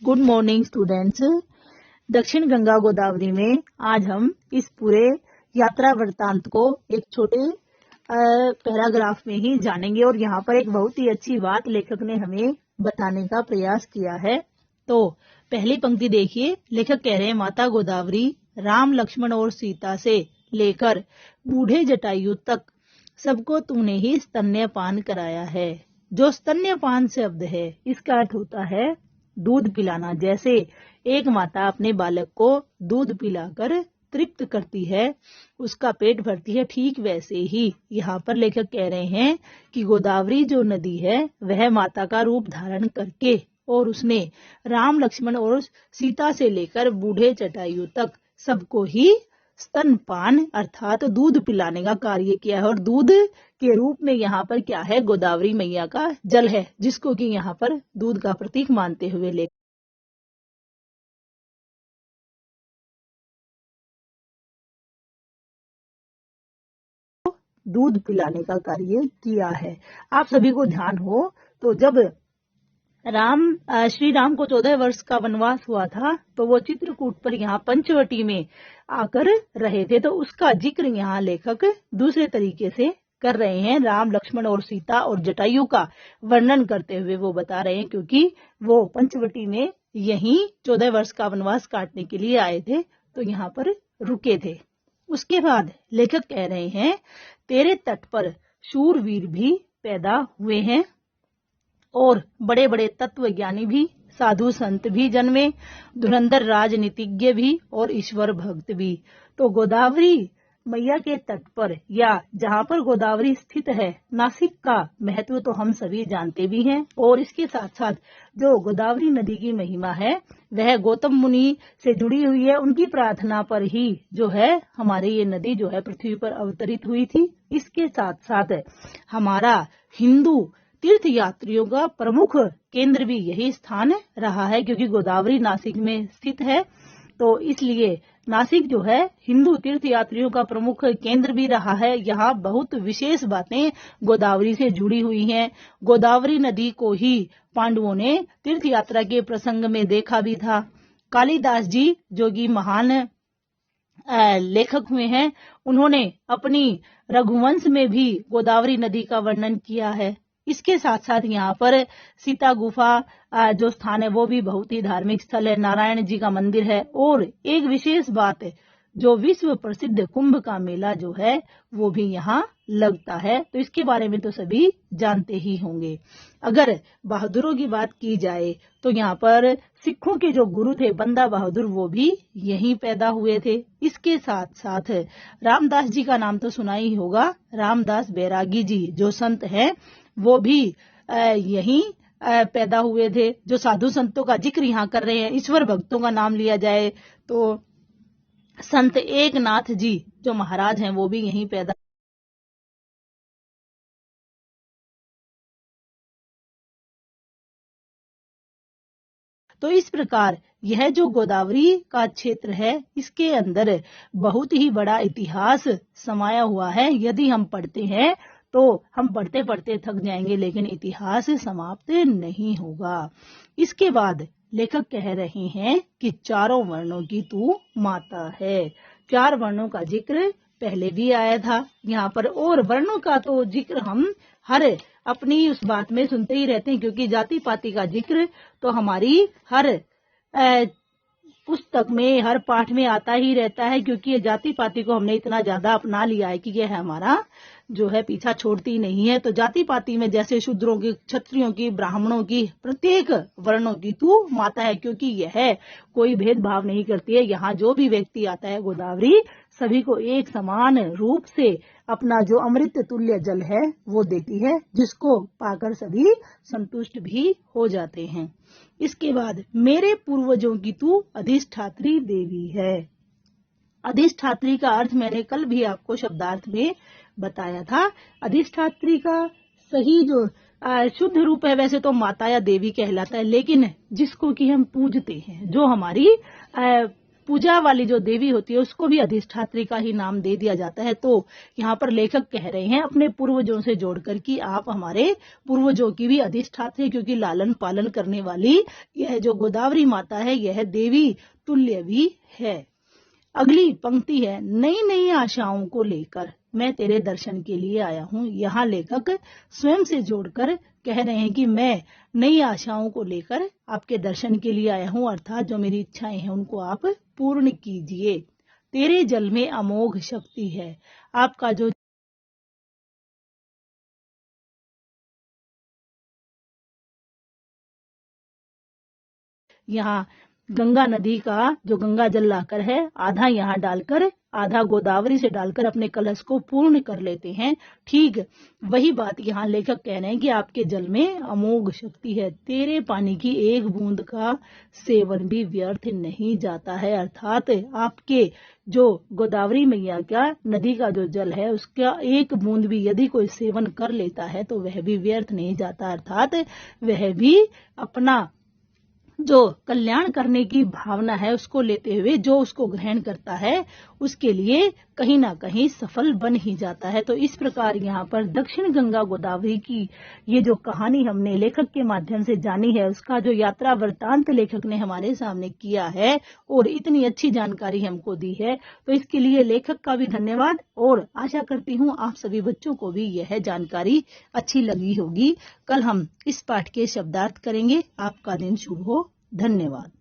Good morning students. दक्षिण गंगा गोदावरी में आज हम इस पूरे यात्रा वृत्तांत को एक छोटे पैराग्राफ में ही जानेंगे और यहाँ पर एक बहुत ही अच्छी बात लेखक ने हमें बताने का प्रयास किया है। तो पहली पंक्ति देखिए, लेखक कह रहे हैं माता गोदावरी राम लक्ष्मण और सीता से लेकर बूढ़े जटायु तक सबको तूने ही स्तन्यपान कराया है। जो स्तन्यपान शब्द है इसका अर्थ होता है दूध पिलाना। जैसे एक माता अपने बालक को दूध पिलाकर तृप्त करती है, उसका पेट भरती है, ठीक वैसे ही यहाँ पर लेखक कह रहे हैं कि गोदावरी जो नदी है वह माता का रूप धारण करके और उसने राम लक्ष्मण और सीता से लेकर बूढ़े जटायु तक सबको ही स्तनपान अर्थात दूध पिलाने का कार्य किया है। और दूध के रूप में यहाँ पर क्या है, गोदावरी मैया का जल है, जिसको कि यहाँ पर दूध का प्रतीक मानते हुए ले दूध पिलाने का कार्य किया है। आप सभी को ध्यान हो तो जब श्री राम को 14 वर्ष का वनवास हुआ था तो वो चित्रकूट पर यहाँ पंचवटी में आकर रहे थे, तो उसका जिक्र यहाँ लेखक दूसरे तरीके से कर रहे हैं। राम लक्ष्मण और सीता और जटायु का वर्णन करते हुए वो बता रहे हैं, क्योंकि वो पंचवटी में यहीं 14 वर्ष का वनवास काटने के लिए आए थे तो यहाँ पर रुके थे। उसके बाद लेखक कह रहे हैं तेरे तट पर शूरवीर भी पैदा हुए हैं और बड़े बड़े तत्वज्ञानी भी, साधु संत भी जन्मे, धुरंधर राजनीतिज्ञ भी और ईश्वर भक्त भी। तो गोदावरी मैया के तट पर या जहाँ पर गोदावरी स्थित है, नासिक का महत्व तो हम सभी जानते भी हैं। और इसके साथ साथ जो गोदावरी नदी की महिमा है वह गौतम मुनि से जुड़ी हुई है। उनकी प्रार्थना पर ही जो है हमारी ये नदी जो है पृथ्वी पर अवतरित हुई थी। इसके साथ साथ हमारा हिंदू तीर्थ यात्रियों का प्रमुख केंद्र भी यही स्थान रहा है, क्योंकि गोदावरी नासिक में स्थित है, तो इसलिए नासिक जो है हिंदू तीर्थ यात्रियों का प्रमुख केंद्र भी रहा है। यहाँ बहुत विशेष बातें गोदावरी से जुड़ी हुई हैं। गोदावरी नदी को ही पांडवों ने तीर्थ यात्रा के प्रसंग में देखा भी था। कालिदास जी जो कि महान लेखक हुए हैं, उन्होंने अपनी रघुवंश में भी गोदावरी नदी का वर्णन किया है। इसके साथ साथ यहाँ पर सीता गुफा जो स्थान है वो भी बहुत ही धार्मिक स्थल है, नारायण जी का मंदिर है। और एक विशेष बात है, जो विश्व प्रसिद्ध कुंभ का मेला जो है वो भी यहाँ लगता है, तो इसके बारे में तो सभी जानते ही होंगे। अगर बहादुरों की बात की जाए तो यहाँ पर सिखों के जो गुरु थे बंदा बहादुर, वो भी यहीं पैदा हुए थे। इसके साथ साथ रामदास जी का नाम तो सुना ही होगा। रामदास बैरागी जी जो संत हैं वो भी यहीं पैदा हुए थे। जो साधु संतों का जिक्र यहाँ कर रहे हैं, ईश्वर भक्तों का नाम लिया जाए तो संत एकनाथ जी जो महाराज हैं वो भी यहीं पैदा। तो इस प्रकार यह जो गोदावरी का क्षेत्र है इसके अंदर बहुत ही बड़ा इतिहास समाया हुआ है। यदि हम पढ़ते हैं तो हम पढ़ते पढ़ते थक जाएंगे, लेकिन इतिहास समाप्त नहीं होगा। इसके बाद लेखक कह रहे हैं कि चारों वर्णों की तू माता है। 4 वर्णों का जिक्र पहले भी आया था यहाँ पर, और वर्णों का तो जिक्र हम हर अपनी उस बात में सुनते ही रहते हैं, क्योंकि जाति पाति का जिक्र तो हमारी हर पुस्तक में, हर पाठ में आता ही रहता है, क्योंकि ये जाति पाति को हमने इतना ज्यादा अपना लिया है कि यह हमारा जो है पीछा छोड़ती नहीं है। तो जाति पाति में जैसे शूद्रों की, क्षत्रियों की, ब्राह्मणों की, प्रत्येक वर्णों की तू माता है, क्योंकि यह कोई भेदभाव नहीं करती है। यहाँ जो भी व्यक्ति आता है गोदावरी सभी को एक समान रूप से अपना जो अमृत तुल्य जल है वो देती है, जिसको पाकर सभी संतुष्ट भी हो जाते हैं। इसके बाद मेरे पूर्वजों की तू अधिष्ठात्री देवी है। अधिष्ठात्री का अर्थ मैंने कल भी आपको शब्दार्थ में बताया था। अधिष्ठात्री का सही जो शुद्ध रूप है वैसे तो माता या देवी कहलाता है, लेकिन जिसको कि हम पूजते हैं, जो हमारी पूजा वाली जो देवी होती है उसको भी अधिष्ठात्री का ही नाम दे दिया जाता है। तो यहाँ पर लेखक कह रहे हैं अपने पूर्वजों से जोड़कर कि आप हमारे पूर्वजों की भी अधिष्ठात्री, क्योंकि लालन पालन करने वाली यह जो गोदावरी माता है यह देवी तुल्य भी है। अगली पंक्ति है, नई नई आशाओं को लेकर मैं तेरे दर्शन के लिए आया हूँ। यहाँ लेखक स्वयं से जोड़कर कह रहे हैं कि मैं नई आशाओं को लेकर आपके दर्शन के लिए आया हूँ, अर्थात जो मेरी इच्छाएं हैं उनको आप पूर्ण कीजिए। तेरे जल में अमोघ शक्ति है। आपका जो यहाँ गंगा नदी का जो गंगा जल लाकर है आधा यहाँ डालकर आधा गोदावरी से डालकर अपने कलश को पूर्ण कर लेते हैं। ठीक वही बात यहाँ लेखक कह रहे हैं कि आपके जल में अमोघ शक्ति है, तेरे पानी की एक बूंद का सेवन भी व्यर्थ नहीं जाता है। अर्थात आपके जो गोदावरी मैया का नदी का जो जल है उसका एक बूंद भी यदि कोई सेवन कर लेता है तो वह भी व्यर्थ नहीं जाता, अर्थात वह भी अपना जो कल्याण करने की भावना है उसको लेते हुए जो उसको ग्रहण करता है उसके लिए कहीं ना कहीं सफल बन ही जाता है। तो इस प्रकार यहाँ पर दक्षिण गंगा गोदावरी की ये जो कहानी हमने लेखक के माध्यम से जानी है उसका जो यात्रा वृत्तांत लेखक ने हमारे सामने किया है और इतनी अच्छी जानकारी हमको दी है, तो इसके लिए लेखक का भी धन्यवाद। और आशा करती हूँ आप सभी बच्चों को भी यह जानकारी अच्छी लगी होगी। कल हम इस पाठ के शब्दार्थ करेंगे। आपका दिन शुभ हो। धन्यवाद।